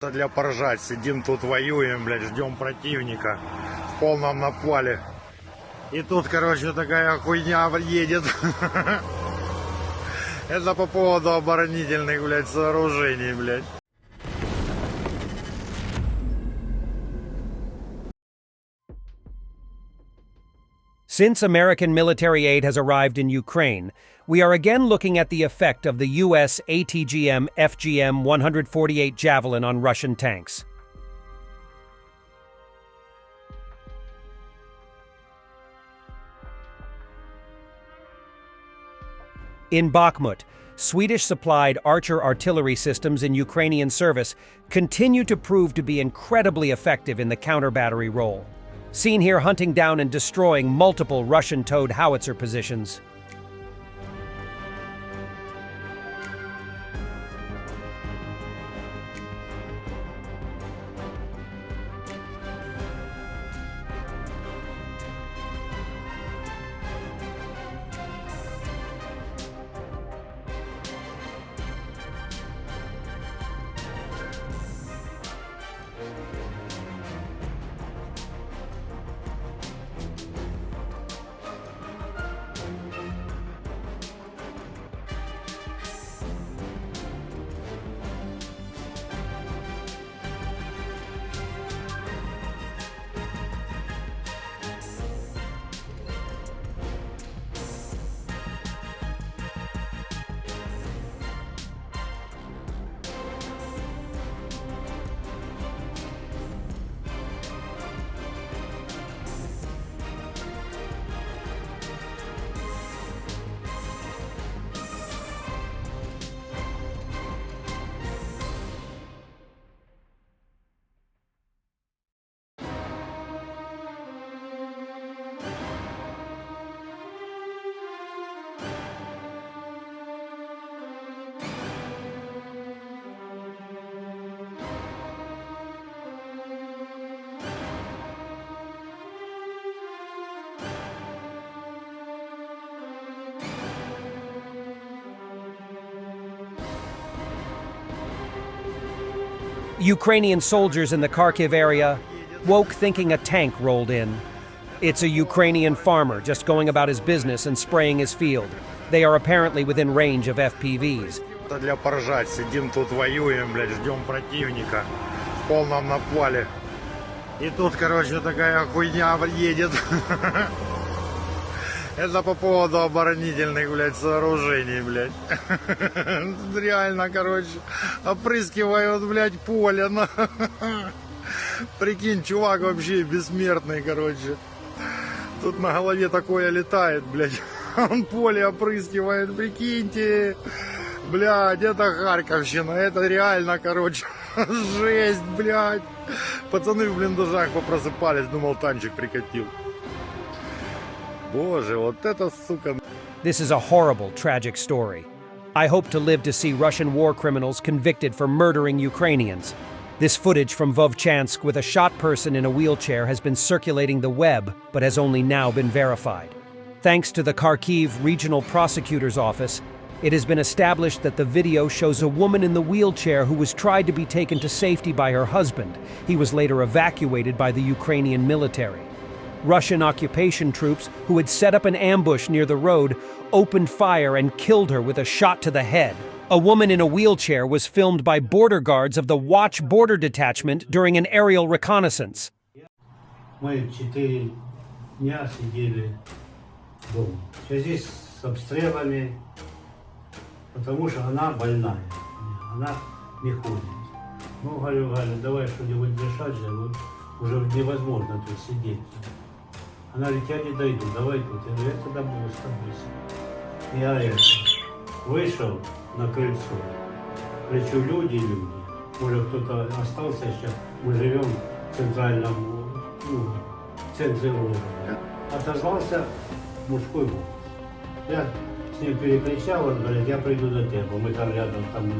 Для поржать. Сидим тут, воюем, блядь, ждем противника в полном напале. И тут, короче, такая хуйня едет. Это по поводу оборонительных, блядь, сооружений, блядь. Since American military aid has arrived in Ukraine, we are again looking at the effect of the U.S. ATGM FGM 148 Javelin on Russian tanks. In Bakhmut, Swedish-supplied Archer artillery systems in Ukrainian service continue to prove to be incredibly effective in the counter-battery role. Seen here hunting down and destroying multiple Russian-towed howitzer positions. Ukrainian soldiers in the Kharkiv area woke thinking a tank rolled in. It's a Ukrainian farmer just going about his business and spraying his field. They are apparently within range of FPVs. Для поржать. Сидим тут, воюем, блядь, ждем противника в полном напале. И тут, короче, такая хуйня едет. Это по поводу оборонительных, блядь, сооружений, блядь. Реально, короче, опрыскивают, блядь, поле. Прикинь, чувак вообще бессмертный, короче. Тут на голове такое летает, блядь. Он поле опрыскивает, прикиньте. Блядь, это Харьковщина, это реально, короче, жесть, блядь. Пацаны в блиндажах попросыпались, думал, танчик прикатил. Боже, вот это, сука. This is a horrible, tragic story. I hope to live to see Russian war criminals convicted for murdering Ukrainians. This footage from Vovchansk with a shot person in a wheelchair has been circulating the web, but has only now been verified. Thanks to the Kharkiv Regional Prosecutor's Office, it has been established that the video shows a woman in the wheelchair who was tried to be taken to safety by her husband. He was later evacuated by the Ukrainian military. Russian occupation troops, who had set up an ambush near the road, opened fire and killed her with a shot to the head. A woman in a wheelchair was filmed by border guards of the Watch Border Detachment during an aerial reconnaissance. Мы 4 дня сидели дома в связи с обстрелами, потому что она больная, она не ходит. Ну, говорю, Галя, давай что-нибудь решать, уже невозможно тут сидеть. Она говорит, я не дойду, давай тут. Я говорю, я тогда буду с тобой. Я вышел на крыльцо, кричу, люди. Может, кто-то остался сейчас, мы живем в центральном, в центре города. Отозвался мужской голос. Я с ним перекричал, он говорит, я приду до тебя, мы там рядом, там.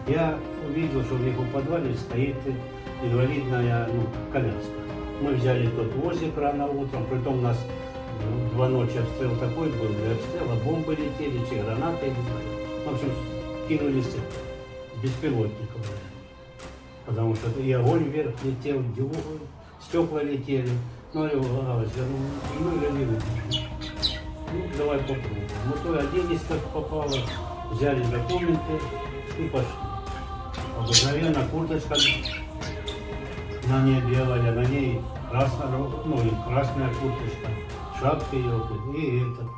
Я увидел, что у них в подвале стоит инвалидная коляска. Мы взяли тот возик рано утром, притом у нас 2 ночи обстрел такой был, и обстрела, бомбы летели, чи гранаты, не знаю. В общем, кинулись беспилотников. потому что и огонь вверх летел, стекла летели. Ну, я говорю, ну, не выдержим. Ну, давай попробуем. Ну, то один из как попало, взяли документы и пошли. Обыкновенно курточка на ней белая, на ней красная курточка, шапка ее, и это.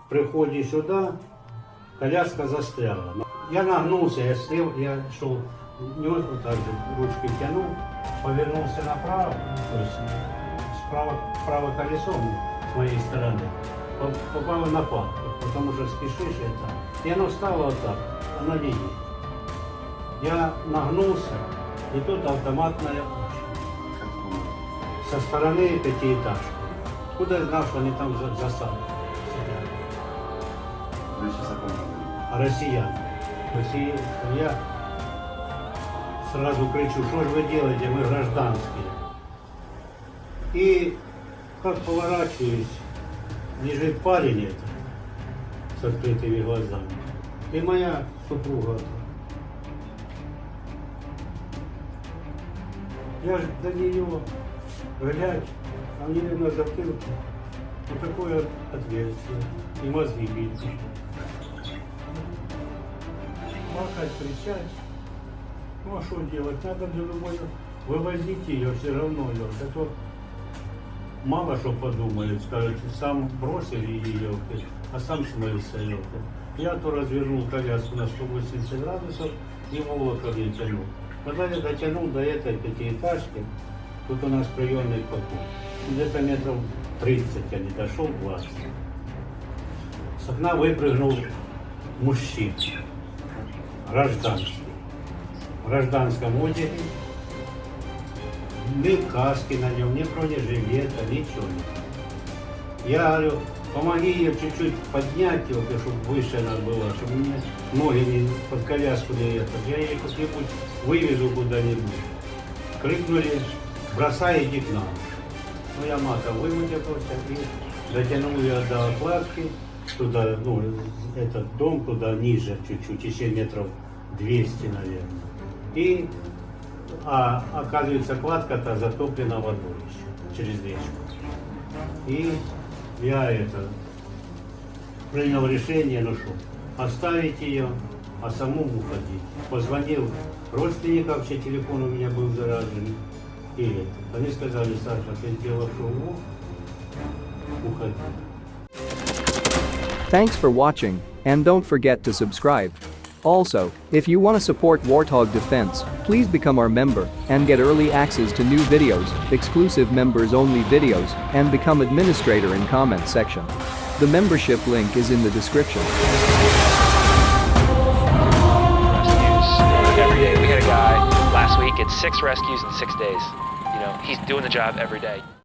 При входе сюда коляска застряла. Я нагнулся, я шел, нес вот так же, ручки тянул, повернулся направо, то есть право колесом с моей стороны, попало на палку, потому что спешишь это. И оно стало вот так, оно не едет. Я нагнулся, и тут автоматная со стороны пятиэтажки. Откуда я знал, что они там засады сидят? Вы сейчас о ком говорите? Россиян. Я сразу кричу, что же вы делаете, мы гражданские. И как поворачиваюсь, лежит парень этот с открытыми глазами. И моя супруга. Я же до нее глядь, а мне на затылке вот такое отверстие, и мозги бить. Махать, кричать. Ну а что делать? Надо для любой вывозить ее все равно. А то мало что подумали, скажут, сам бросили ее, а сам смылся. Я то развернул коляску на 180 градусов и волоком не тянул. Когда я дотянул до этой пятиэтажки, тут у нас приемный покой. Где-то метров 30 я не дошел, 20. С окна выпрыгнул мужчина, гражданский, в гражданском одежде, ни каски на нем, ни бронежилета, ничего нет. Я говорю, помоги ее чуть-чуть поднять его, чтобы выше она была, чтобы мне ноги не под коляску не ехать. Я ее как-нибудь вывезу куда-нибудь. Крикнули, бросай, иди к нам. Ну, я матом вымутился и дотянул ее до окладки, туда, ну, этот дом, туда ниже чуть-чуть, еще метров 200, наверное. И, оказывается, кладка-то затоплена водой еще, через речку. И я принял решение, ну что, оставить ее, а самому уходить. Позвонил родственникам, все телефон у меня был заражен. И они сказали, Саша, ты сделал шоу, уходи. Thanks for watching, and don't forget to subscribe. Also, if you want to support Warthog Defense, please become our member and get early access to new videos, exclusive members-only videos, and become administrator in comment section. The membership link is in the description. Rescues every day. We had a guy last week at 6 rescues in 6 days. You know, he's doing the job every day.